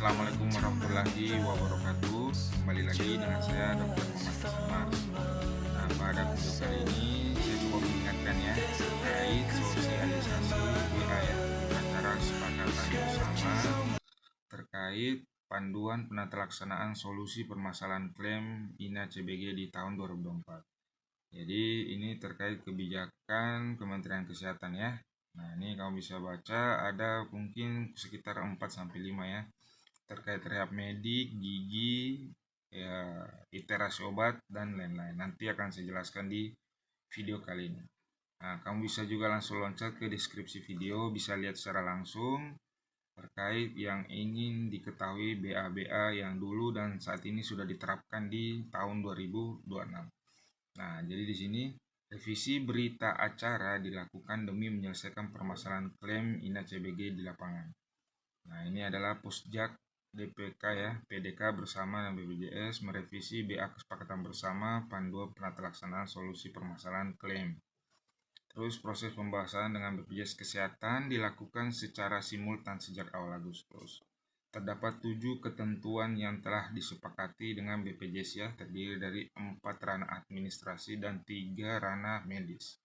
Assalamualaikum warahmatullahi wabarakatuh. Kembali lagi dengan saya Dr. Muhammad Hasan. Nah, pada video kali ini saya coba mengingatkan ya terkait sosialisasi WA ya, acara kesepakatan bersama terkait panduan penata laksanaan solusi permasalahan klaim INA CBG di tahun 2024. Jadi ini terkait kebijakan Kementerian Kesehatan ya. Nah, ini kamu bisa baca ada mungkin sekitar 4-5 ya, terkait rehab medik, gigi, ya, iterasi obat, dan lain-lain. Nanti akan saya jelaskan di video kali ini. Nah, kamu bisa juga langsung loncat ke deskripsi video, bisa lihat secara langsung terkait yang ingin diketahui BA-BA yang dulu dan saat ini sudah diterapkan di tahun 2026. Nah, jadi di sini revisi berita acara dilakukan demi menyelesaikan permasalahan klaim INA CBG di lapangan. Nah, ini adalah Pusjak DPK ya, PDK bersama dengan BPJS merevisi BA kesepakatan bersama panduan penata laksanaan solusi permasalahan klaim. Terus proses pembahasan dengan BPJS Kesehatan dilakukan secara simultan sejak awal Agustus. Terdapat 7 ketentuan yang telah disepakati dengan BPJS ya, terdiri dari 4 ranah administrasi dan 3 ranah medis.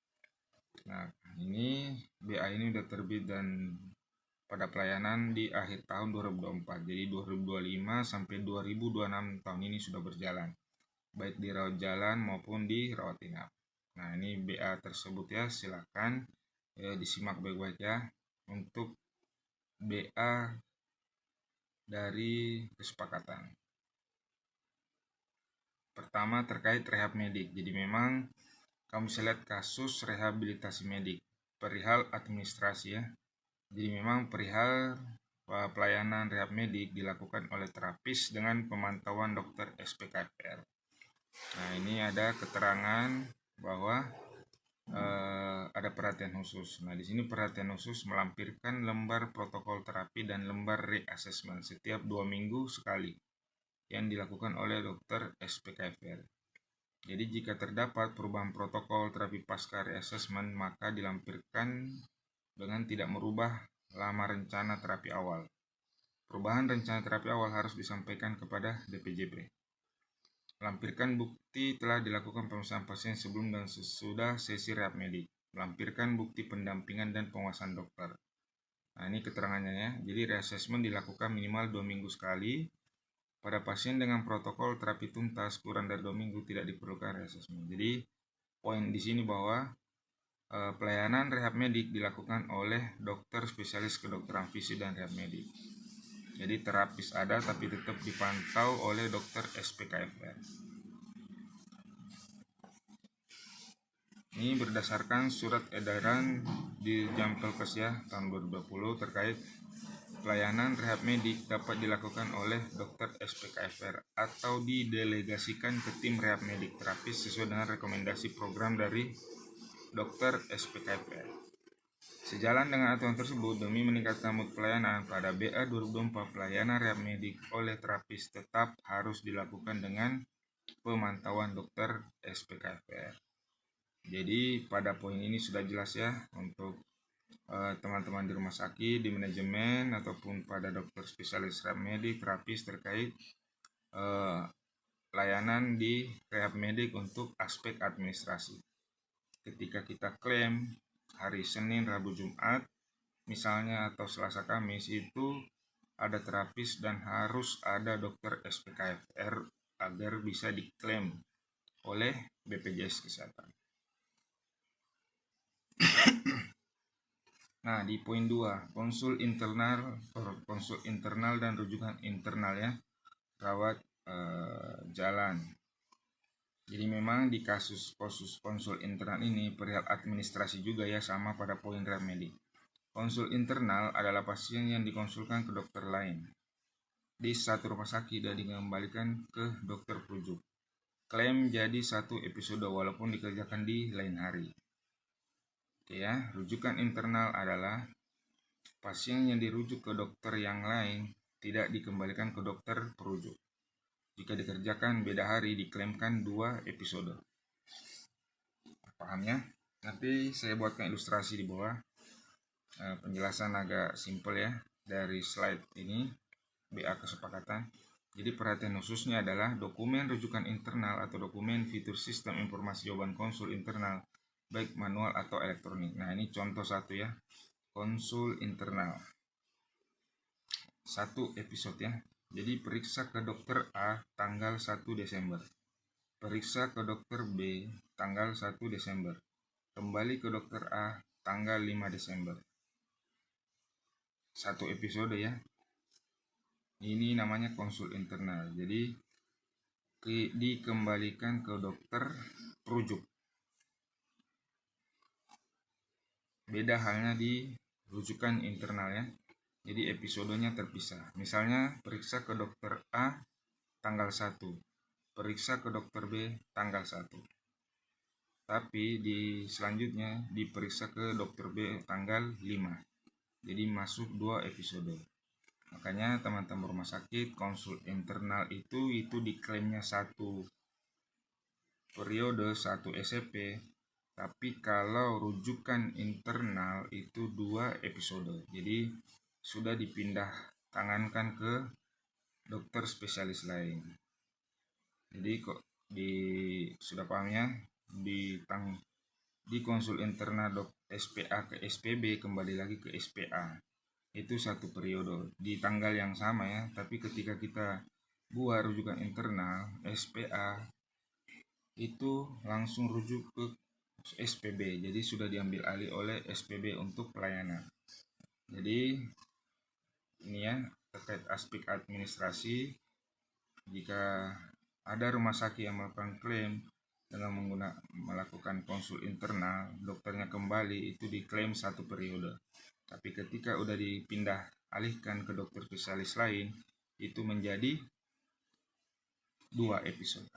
Nah, ini BA ini udah terbit dan pada pelayanan di akhir tahun 2024. Jadi 2025 sampai 2026 tahun ini sudah berjalan, baik di rawat jalan maupun di rawat inap. Nah, ini BA tersebut ya, silakan disimak baik-baik ya untuk BA dari kesepakatan. Pertama terkait rehab medik. Jadi memang kamu bisa lihat kasus rehabilitasi medik perihal administrasi ya. Jadi memang perihal pelayanan rehab medik dilakukan oleh terapis dengan pemantauan dokter SPKFR. Nah, ini ada keterangan bahwa ada perhatian khusus. Nah, di sini perhatian khusus melampirkan lembar protokol terapi dan lembar reassessment setiap 2 minggu sekali yang dilakukan oleh dokter SPKFR. Jadi jika terdapat perubahan protokol terapi pasca reassessment, maka dilampirkan dengan tidak merubah lama rencana terapi awal. Perubahan rencana terapi awal harus disampaikan kepada DPJP. Lampirkan bukti telah dilakukan pemeriksaan pasien sebelum dan sesudah sesi rehab medik. Lampirkan bukti pendampingan dan penguasaan dokter. Nah, ini keterangannya ya. Jadi reassessment dilakukan minimal 2 minggu sekali. Pada pasien dengan protokol terapi tuntas kurang dari 2 minggu tidak diperlukan reassessment. Jadi poin di sini bahwa pelayanan rehab medik dilakukan oleh dokter spesialis kedokteran fisik dan rehab medik. Jadi terapis ada tapi tetap dipantau oleh dokter SPKFR. Ini berdasarkan surat edaran di Jampelkes ya tahun 2020 terkait pelayanan rehab medik dapat dilakukan oleh dokter SPKFR atau didelegasikan ke tim rehab medik terapis sesuai dengan rekomendasi program dari dokter SPKFR. Sejalan dengan aturan tersebut, demi meningkatkan mutu pelayanan pada BA 2024, pelayanan rehab medik oleh terapis tetap harus dilakukan dengan pemantauan dokter SPKFR. Jadi pada poin ini sudah jelas ya untuk teman-teman di rumah sakit, di manajemen, ataupun pada dokter spesialis rehab medik, terapis terkait layanan di rehab medik untuk aspek administrasi. Ketika kita klaim hari Senin, Rabu, Jumat, misalnya atau Selasa, Kamis, itu ada terapis dan harus ada dokter SPKFR agar bisa diklaim oleh BPJS Kesehatan. Nah, di poin 2, konsul internal dan rujukan internal ya, rawat jalan. Jadi memang di kasus konsul internal ini perihal administrasi juga ya, sama pada poin rehab medik. Konsul internal adalah pasien yang dikonsulkan ke dokter lain di satu rumah sakit dan dikembalikan ke dokter rujuk. Klaim jadi satu episode walaupun dikerjakan di lain hari. Oke ya, rujukan internal adalah pasien yang dirujuk ke dokter yang lain tidak dikembalikan ke dokter perujuk. Jika dikerjakan beda hari diklaimkan 2 episode. Paham ya? Nanti saya buatkan ilustrasi di bawah. Penjelasan agak simpel ya dari slide ini. BA kesepakatan. Jadi perhatian khususnya adalah dokumen rujukan internal atau dokumen fitur sistem informasi jawaban konsul internal, baik manual atau elektronik. Nah, ini contoh satu ya, konsul internal. 1 episode ya. Jadi periksa ke dokter A tanggal 1 Desember. Periksa ke dokter B tanggal 1 Desember. Kembali ke dokter A tanggal 5 Desember. 1 episode ya. Ini namanya konsul internal. Jadi dikembalikan ke dokter rujuk. Beda halnya di rujukan internal ya. Jadi episodenya terpisah. Misalnya periksa ke dokter A tanggal 1, periksa ke dokter B tanggal 1. Tapi di selanjutnya diperiksa ke dokter B tanggal 5. Jadi masuk 2 episode. Makanya teman-teman rumah sakit, konsul internal itu diklaimnya 1 periode, 1 SCP. Tapi kalau rujukan internal itu 2 episode. Jadi sudah dipindah tangankan ke dokter spesialis lain. Jadi kok sudah pahamnya di konsul internal SPA ke SPB kembali lagi ke SPA. Itu 1 periode di tanggal yang sama ya, tapi ketika kita buat rujukan internal SPA itu langsung rujuk ke SPB, jadi sudah diambil alih oleh SPB untuk pelayanan. Jadi ini ya terkait aspek administrasi. Jika ada rumah sakit yang melakukan klaim dengan melakukan konsul internal, dokternya kembali, itu diklaim 1 periode. Tapi ketika udah dipindah alihkan ke dokter spesialis lain, itu menjadi 2 episode.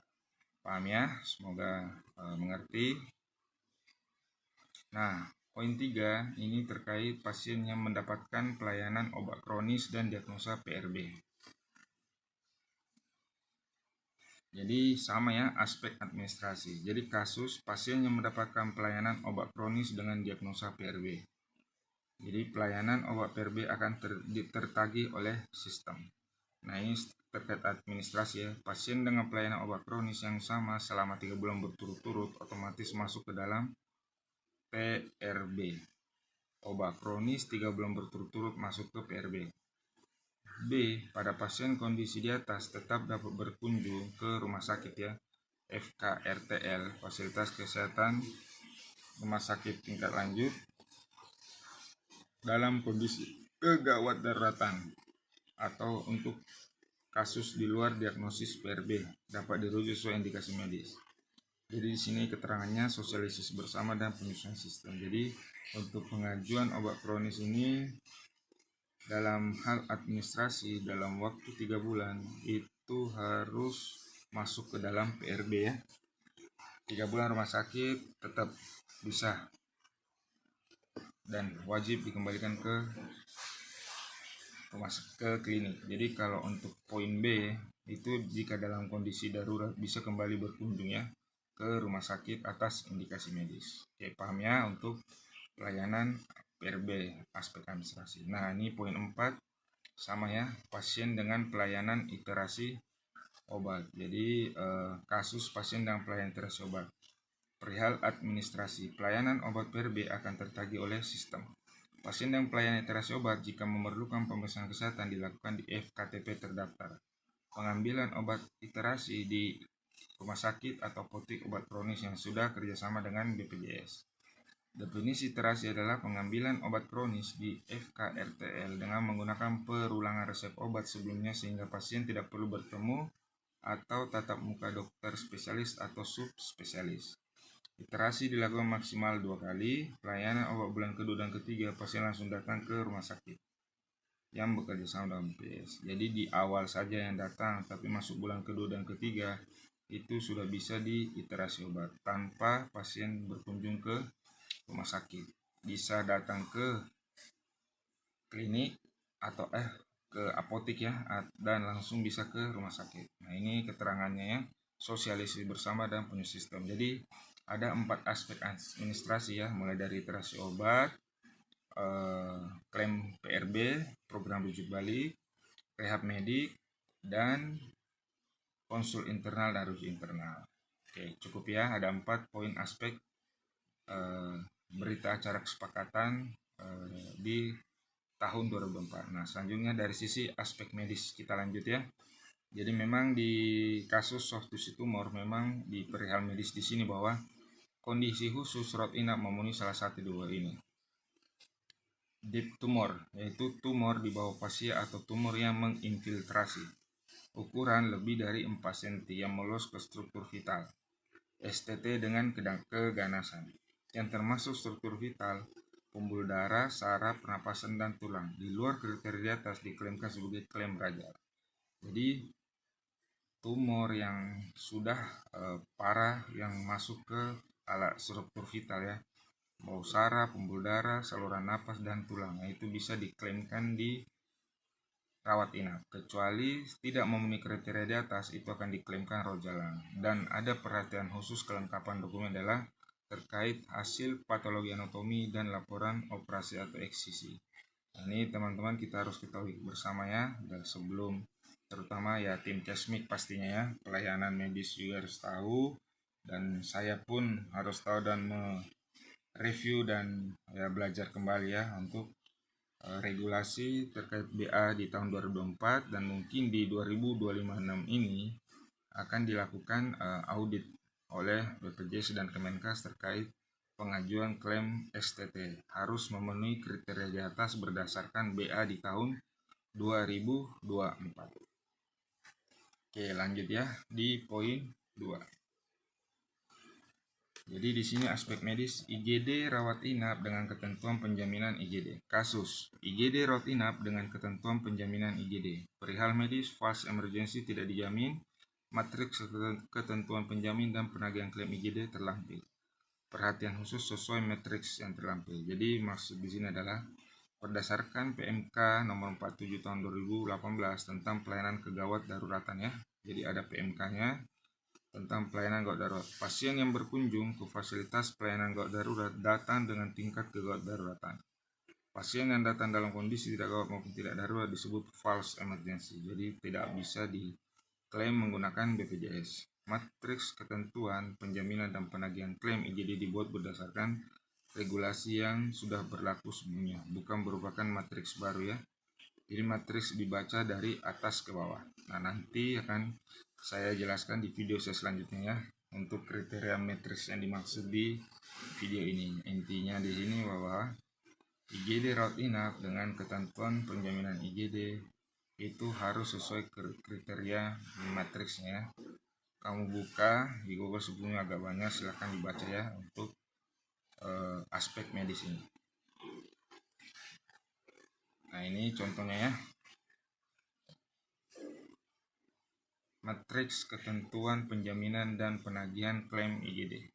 Paham ya? Semoga mengerti. Nah, poin 3 ini terkait pasien yang mendapatkan pelayanan obat kronis dan diagnosa PRB. Jadi sama ya aspek administrasi. Jadi kasus pasien yang mendapatkan pelayanan obat kronis dengan diagnosa PRB. Jadi pelayanan obat PRB akan tertagih oleh sistem. Nah, ini terkait administrasi ya. Pasien dengan pelayanan obat kronis yang sama selama 3 bulan berturut-turut otomatis masuk ke dalam PRB. Obat kronis 3 bulan berturut-turut masuk ke PRB. B. Pada pasien kondisi di atas tetap dapat berkunjung ke rumah sakit ya, FKRTL, fasilitas kesehatan rumah sakit tingkat lanjut, dalam kondisi kegawat daruratan atau untuk kasus di luar diagnosis PRB dapat dirujuk sesuai indikasi medis. Jadi di sini keterangannya sosialisasi bersama dan penyusunan sistem. Jadi untuk pengajuan obat kronis ini dalam hal administrasi dalam waktu 3 bulan itu harus masuk ke dalam PRB ya. 3 bulan rumah sakit tetap bisa dan wajib dikembalikan ke klinik. Jadi kalau untuk poin B itu jika dalam kondisi darurat bisa kembali berkunjung ya ke rumah sakit atas indikasi medis. Oke, paham ya untuk pelayanan PRB aspek administrasi. Nah, ini poin 4 sama ya, pasien dengan pelayanan iterasi obat. Jadi kasus pasien dengan pelayanan iterasi obat. Perihal administrasi, pelayanan obat PRB akan tertagih oleh sistem. Pasien dengan pelayanan iterasi obat jika memerlukan pemeriksaan kesehatan dilakukan di FKTP terdaftar. Pengambilan obat iterasi di rumah sakit atau apotek obat kronis yang sudah kerjasama dengan BPJS. Definisi iterasi adalah pengambilan obat kronis di FKRTL dengan menggunakan perulangan resep obat sebelumnya sehingga pasien tidak perlu bertemu atau tatap muka dokter spesialis atau subspesialis. Iterasi dilakukan maksimal 2 kali. Pelayanan obat bulan kedua dan ketiga pasien langsung datang ke rumah sakit yang bekerja sama dengan BPJS. Jadi di awal saja yang datang, tapi masuk bulan kedua dan ketiga itu sudah bisa diiterasi obat tanpa pasien berkunjung ke rumah sakit. Bisa datang ke klinik atau ke apotek ya, dan langsung bisa ke rumah sakit. Nah, ini keterangannya ya, sosialisasi bersama dan punya sistem. Jadi ada 4 aspek administrasi ya, mulai dari iterasi obat, klaim PRB, program rujuk balik, rehab medik, dan konsul internal dan rujuk internal. Oke, cukup ya, ada 4 poin aspek berita acara kesepakatan di tahun 2004. Nah, selanjutnya dari sisi aspek medis kita lanjut ya. Jadi memang di kasus soft tissue tumor memang di perihal medis di sini bahwa kondisi khusus rawat inap memenuhi salah satu dua ini. Deep tumor, yaitu tumor di bawah fasia atau tumor yang menginfiltrasi ukuran lebih dari 4 cm yang meluas ke struktur vital. STT dengan keganasan yang termasuk struktur vital, pembuluh darah, saraf, pernapasan, dan tulang. Di luar kriteria di atas diklaimkan sebagai klaim raja. Jadi tumor yang sudah parah yang masuk ke alat struktur vital ya, mau saraf, pembuluh darah, saluran napas, dan tulang, itu bisa diklaimkan di rawat inap. Kecuali tidak memenuhi kriteria di atas, itu akan diklaimkan rawat jalan. Dan ada perhatian khusus kelengkapan dokumen adalah terkait hasil patologi anatomi dan laporan operasi atau eksisi. Nah, ini teman-teman kita harus ketahui bersama ya, dan sebelum terutama ya tim Kesmik pastinya ya, pelayanan medis juga harus tahu, dan saya pun harus tahu dan mereview dan ya belajar kembali ya untuk regulasi terkait BA di tahun 2024, dan mungkin di 2025-6 ini akan dilakukan audit oleh BPJS dan Kemenkes terkait pengajuan klaim STT harus memenuhi kriteria di atas berdasarkan BA di tahun 2024. Oke, lanjut ya di poin 2. Jadi di sini aspek medis IGD rawat inap dengan ketentuan penjaminan IGD. Kasus IGD rawat inap dengan ketentuan penjaminan IGD. Perihal medis fast emergency tidak dijamin. Matriks ketentuan penjamin dan penagihan klaim IGD terlampir. Perhatian khusus sesuai matriks yang terlampir. Jadi maksud di sini adalah berdasarkan PMK nomor 47 tahun 2018 tentang pelayanan kegawat daruratan ya. Jadi ada PMK-nya tentang pelayanan gawat darurat. Pasien yang berkunjung ke fasilitas pelayanan gawat darurat datang dengan tingkat kegawat daruratan. Pasien yang datang dalam kondisi tidak gawat maupun tidak darurat disebut false emergency. Jadi tidak bisa diklaim menggunakan BPJS. Matriks ketentuan penjaminan dan penagihan klaim IGD dibuat berdasarkan regulasi yang sudah berlaku sebelumnya, bukan merupakan matriks baru ya. Jadi matriks dibaca dari atas ke bawah. Nah, nanti akan saya jelaskan di video saya selanjutnya ya untuk kriteria matriks yang dimaksud di video ini. Intinya di sini bahwa IGD rawat inap dengan ketentuan penjaminan IGD itu harus sesuai kriteria matriksnya. Kamu buka di Google sebelumnya agak banyak, silahkan dibaca ya untuk aspek medis ini. Nah, ini contohnya ya. Matriks ketentuan penjaminan dan penagihan klaim IGD.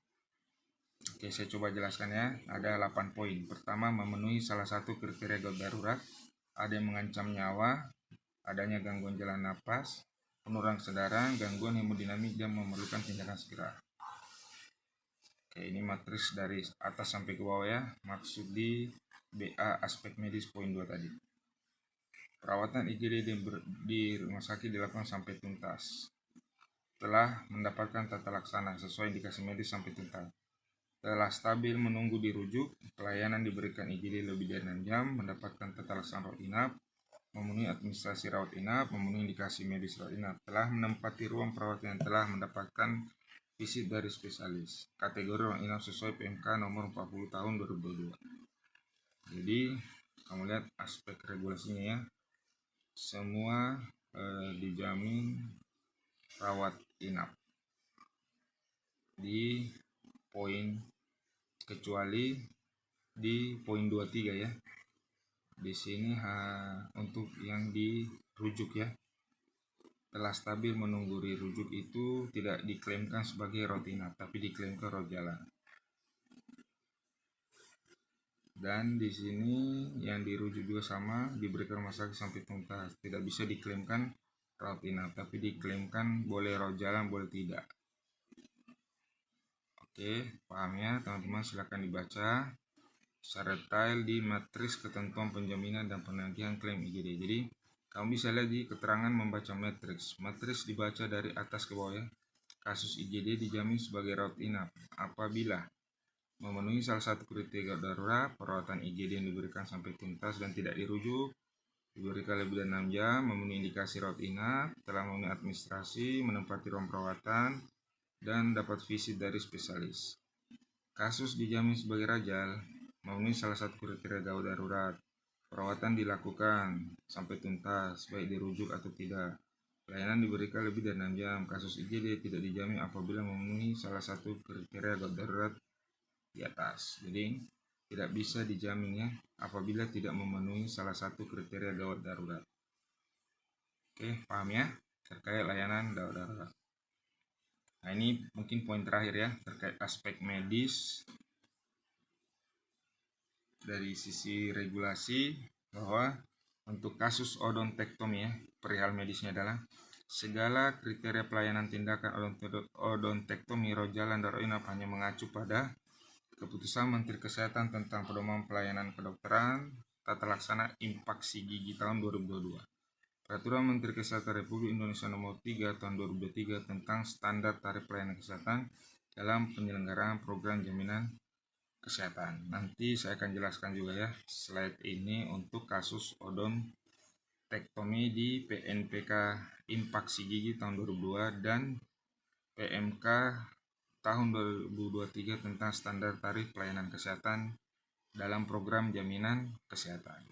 Oke, saya coba jelaskan ya. Ada 8 poin. Pertama, memenuhi salah satu kriteria gawat darurat. Ada yang mengancam nyawa, adanya gangguan jalan napas, penurunan kesadaran, gangguan hemodinamik dan memerlukan tindakan segera. Oke, ini matriks dari atas sampai ke bawah ya. Maksud di BA aspek medis poin 2 tadi. Perawatan IGD di rumah sakit dilakukan sampai tuntas. Telah mendapatkan tata laksana sesuai indikasi medis sampai tuntas. Telah stabil menunggu dirujuk, pelayanan diberikan IGD lebih dari 6 jam, mendapatkan tata laksana rawat inap, memenuhi administrasi rawat inap, memenuhi indikasi medis rawat inap, telah menempati ruang perawatan yang telah mendapatkan visit dari spesialis. Kategori rawat inap sesuai PMK nomor 40 tahun 2022. Jadi kamu lihat aspek regulasinya ya. Semua dijamin rawat inap di poin, kecuali di poin 23 ya. Di sini untuk yang dirujuk ya, telah stabil menunggu dirujuk itu tidak diklaimkan sebagai rawat inap, tapi diklaimkan rawat jalan. Dan di sini yang dirujuk juga sama, diberikan rumah sakit sampai tuntas, tidak bisa diklaimkan rawat inap, tapi diklaimkan boleh rawat jalan, boleh tidak. Oke, paham ya teman-teman, silakan dibaca secara detail di matriks ketentuan penjaminan dan penagihan klaim IGD. Jadi Kamu bisa lihat di keterangan membaca matriks. Matriks dibaca dari atas ke bawah ya. Kasus IGD dijamin sebagai rawat inap apabila memenuhi salah satu kriteria darurat, perawatan IGD yang diberikan sampai tuntas dan tidak dirujuk, diberikan lebih dari 6 jam, memenuhi indikasi rawat inap, telah memenuhi administrasi, menempati ruang perawatan, dan dapat visit dari spesialis. Kasus dijamin sebagai rajal, memenuhi salah satu kriteria gawat darurat, perawatan dilakukan sampai tuntas, baik dirujuk atau tidak. Pelayanan diberikan lebih dari 6 jam. Kasus IGD tidak dijamin apabila memenuhi salah satu kriteria gawat darurat di atas. Jadi tidak bisa dijamin ya apabila tidak memenuhi salah satu kriteria gawat darurat. Oke, paham ya terkait layanan gawat darurat. Nah, ini mungkin poin terakhir ya terkait aspek medis dari sisi regulasi, bahwa untuk kasus odontektomi ya, perihal medisnya adalah segala kriteria pelayanan tindakan odontektomi rojalan dan inap hanya mengacu pada Keputusan Menteri Kesehatan tentang Pedoman Pelayanan Kedokteran Tata Laksana Inpaksi Gigi tahun 2022. Peraturan Menteri Kesehatan Republik Indonesia Nomor 3 tahun 2023 tentang standar tarif pelayanan kesehatan dalam penyelenggaraan program jaminan kesehatan. Nanti saya akan jelaskan juga ya slide ini untuk kasus odontektomi di PNPK Inpaksi Gigi tahun 2002 dan PMK tahun 2023 tentang standar tarif pelayanan kesehatan dalam program jaminan kesehatan.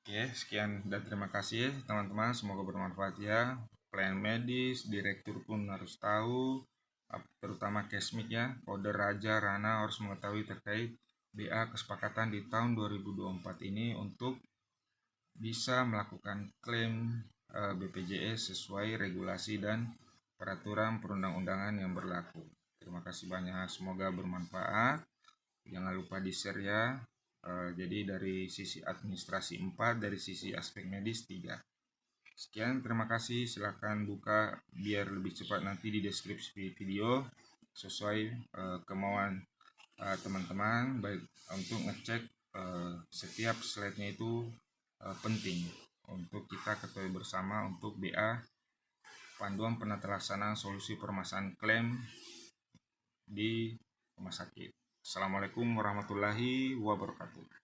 Oke, sekian dan terima kasih teman-teman, semoga bermanfaat ya. Pelayanan medis, direktur pun harus tahu, terutama kesmik ya, kode raja rana harus mengetahui terkait BA kesepakatan di tahun 2024 ini untuk bisa melakukan klaim BPJS sesuai regulasi dan peraturan perundang-undangan yang berlaku. Terima kasih banyak, semoga bermanfaat. Jangan lupa di-share ya. Jadi dari sisi administrasi 4, dari sisi aspek medis 3. Sekian, terima kasih. Silahkan buka biar lebih cepat nanti di deskripsi video sesuai kemauan teman-teman, baik untuk ngecek setiap slide-nya itu penting untuk kita ketahui bersama untuk BA Panduan Penata Laksanaan Solusi Permasalahan Klaim di rumah sakit. Assalamualaikum warahmatullahi wabarakatuh.